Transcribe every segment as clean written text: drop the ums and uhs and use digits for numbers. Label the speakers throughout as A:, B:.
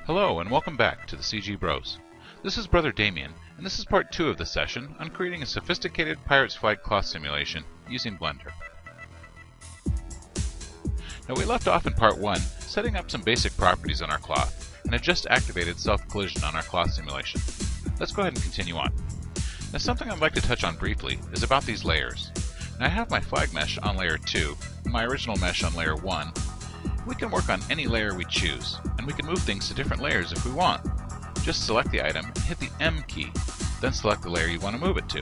A: Hello and welcome back to the CG Bros. This is Brother Damien, and this is part 2 of the session on creating a sophisticated pirate's flag cloth simulation using Blender. Now we left off in part 1 setting up some basic properties on our cloth, and had just activated self-collision on our cloth simulation. Let's go ahead and continue on. Now something I'd like to touch on briefly is about these layers. Now I have my flag mesh on layer 2, and my original mesh on layer 1. We can work on any layer we choose, and we can move things to different layers if we want. Just select the item and hit the M key, then select the layer you want to move it to.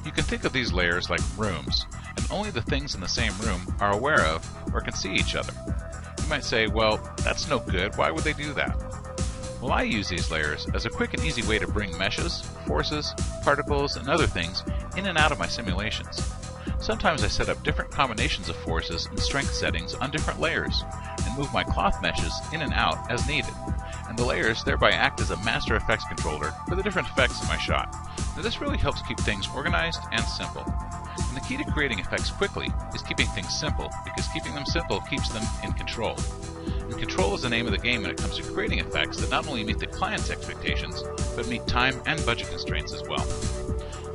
A: You can think of these layers like rooms, and only the things in the same room are aware of or can see each other. You might say, well, that's no good, why would they do that? Well, I use these layers as a quick and easy way to bring meshes, forces, particles, and other things in and out of my simulations. Sometimes I set up different combinations of forces and strength settings on different layers, and move my cloth meshes in and out as needed, and the layers thereby act as a master effects controller for the different effects in my shot. Now this really helps keep things organized and simple. And the key to creating effects quickly is keeping things simple, because keeping them simple keeps them in control. And control is the name of the game when it comes to creating effects that not only meet the client's expectations, but meet time and budget constraints as well.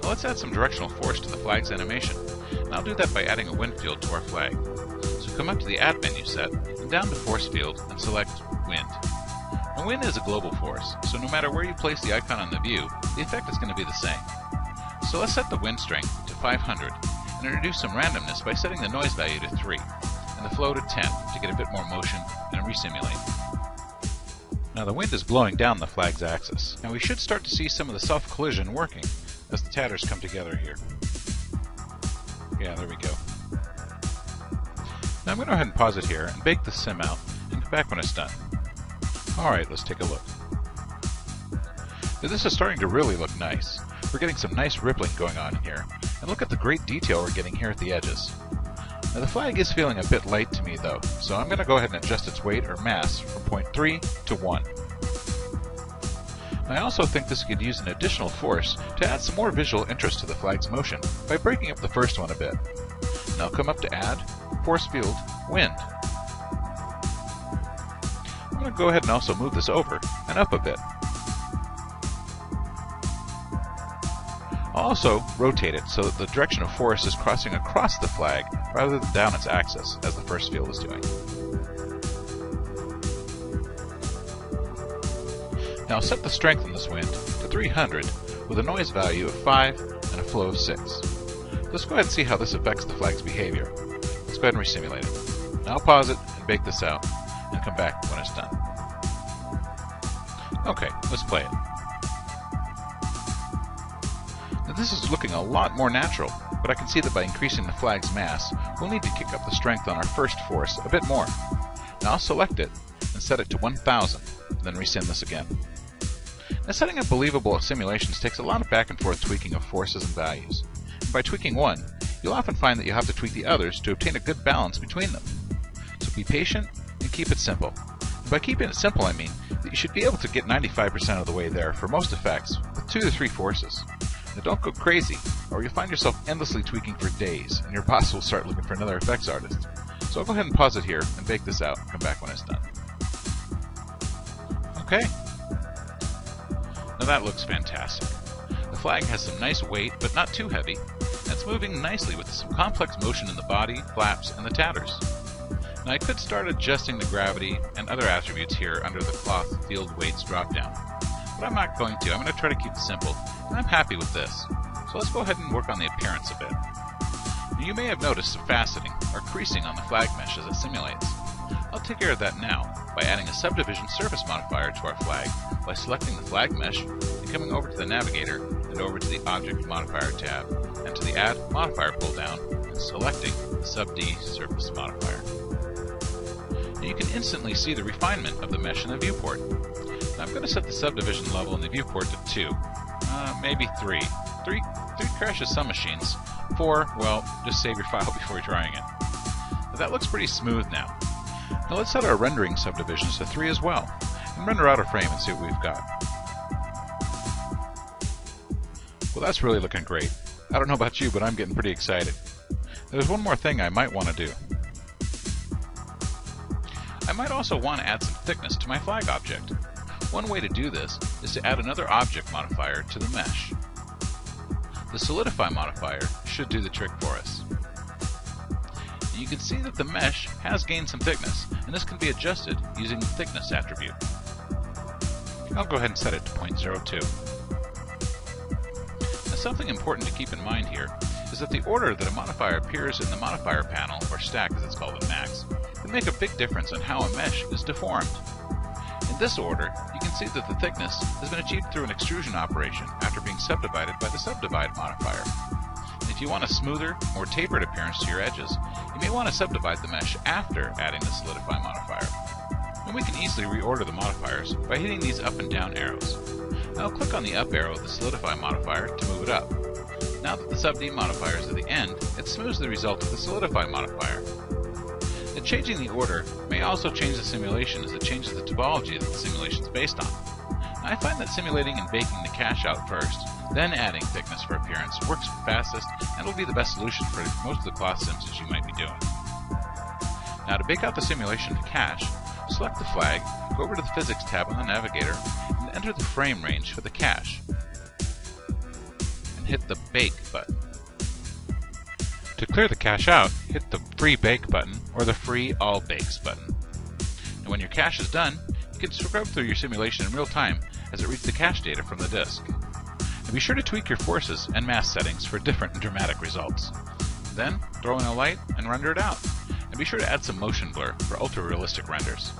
A: Now let's add some directional force to the flag's animation. And I'll do that by adding a wind field to our flag. So come up to the Add menu set, and down to Force Field, and select Wind. Now wind is a global force, so no matter where you place the icon on the view, the effect is going to be the same. So let's set the wind strength to 500, and introduce some randomness by setting the noise value to 3, and the flow to 10 to get a bit more motion and resimulate. Now the wind is blowing down the flag's axis. Now we should start to see some of the self-collision working as the tatters come together here. Yeah, there we go. Now I'm going to go ahead and pause it here and bake the sim out and come back when it's done. Alright, let's take a look. Now this is starting to really look nice. We're getting some nice rippling going on in here, and look at the great detail we're getting here at the edges. Now the flag is feeling a bit light to me though, so I'm going to go ahead and adjust its weight or mass from 0.3 to 1. I also think this could use an additional force to add some more visual interest to the flag's motion by breaking up the first one a bit. Now come up to Add, Force Field, Wind. I'm going to go ahead and also move this over and up a bit. I'll also rotate it so that the direction of force is crossing across the flag rather than down its axis as the first field is doing. Now set the strength on this wind to 300 with a noise value of 5 and a flow of 6. Let's go ahead and see how this affects the flag's behavior. Let's go ahead and resimulate it. Now I'll pause it and bake this out and come back when it's done. Okay, let's play it. Now this is looking a lot more natural, but I can see that by increasing the flag's mass, we'll need to kick up the strength on our first force a bit more. Now I'll select it and set it to 1000, then resim this again. Now setting up believable simulations takes a lot of back and forth tweaking of forces and values. And by tweaking one, you'll often find that you'll have to tweak the others to obtain a good balance between them. So be patient and keep it simple. And by keeping it simple I mean that you should be able to get 95% of the way there for most effects with 2 to 3 forces. Now don't go crazy, or you'll find yourself endlessly tweaking for days, and your boss will start looking for another effects artist. So I'll go ahead and pause it here and bake this out and come back when it's done. Okay. Now that looks fantastic. The flag has some nice weight, but not too heavy, and it's moving nicely with some complex motion in the body, flaps, and the tatters. Now I could start adjusting the gravity and other attributes here under the cloth field weights dropdown, but I'm not going to. I'm going to try to keep it simple, and I'm happy with this. So let's go ahead and work on the appearance a bit. Now you may have noticed some faceting or creasing on the flag mesh as it simulates. I'll take care of that now by adding a subdivision surface modifier to our flag by selecting the flag mesh and coming over to the navigator and over to the object modifier tab and to the add modifier pull down and selecting the sub D surface modifier. Now you can instantly see the refinement of the mesh in the viewport. Now I'm going to set the subdivision level in the viewport to 2, maybe 3. 3 crashes some machines. 4, well, just save your file before trying it. Now that looks pretty smooth now. Now let's set our rendering subdivisions to 3 as well, and render out our frame and see what we've got. Well, that's really looking great. I don't know about you, but I'm getting pretty excited. There's one more thing I might want to do. I might also want to add some thickness to my flag object. One way to do this is to add another object modifier to the mesh. The solidify modifier should do the trick for us. You can see that the mesh has gained some thickness, and this can be adjusted using the thickness attribute. I'll go ahead and set it to 0.02. Now, something important to keep in mind here is that the order that a modifier appears in the modifier panel, or stack as it's called in Max, can make a big difference on how a mesh is deformed. In this order, you can see that the thickness has been achieved through an extrusion operation after being subdivided by the subdivide modifier. If you want a smoother, more tapered appearance to your edges, you may want to subdivide the mesh after adding the solidify modifier. And we can easily reorder the modifiers by hitting these up and down arrows. I'll click on the up arrow of the solidify modifier to move it up. Now that the sub-D modifier is at the end, it smooths the result of the solidify modifier. And changing the order may also change the simulation as it changes the topology that the simulation is based on. I find that simulating and baking the cache out first, then adding thickness for appearance works fastest and will be the best solution for most of the cloth sims that you might be doing. Now to bake out the simulation to cache, select the flag, go over to the Physics tab on the navigator, and enter the frame range for the cache. And hit the Bake button. To clear the cache out, hit the Free Bake button or the Free All Bakes button. And when your cache is done, you can scrub through your simulation in real time as it reads the cache data from the disk. And be sure to tweak your forces and mass settings for different and dramatic results. Then, throw in a light and render it out. And be sure to add some motion blur for ultra-realistic renders.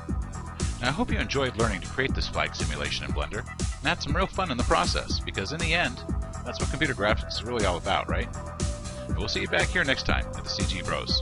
A: Now I hope you enjoyed learning to create this flag simulation in Blender, and had some real fun in the process, because in the end, that's what computer graphics is really all about, right? And we'll see you back here next time at the CG Bros.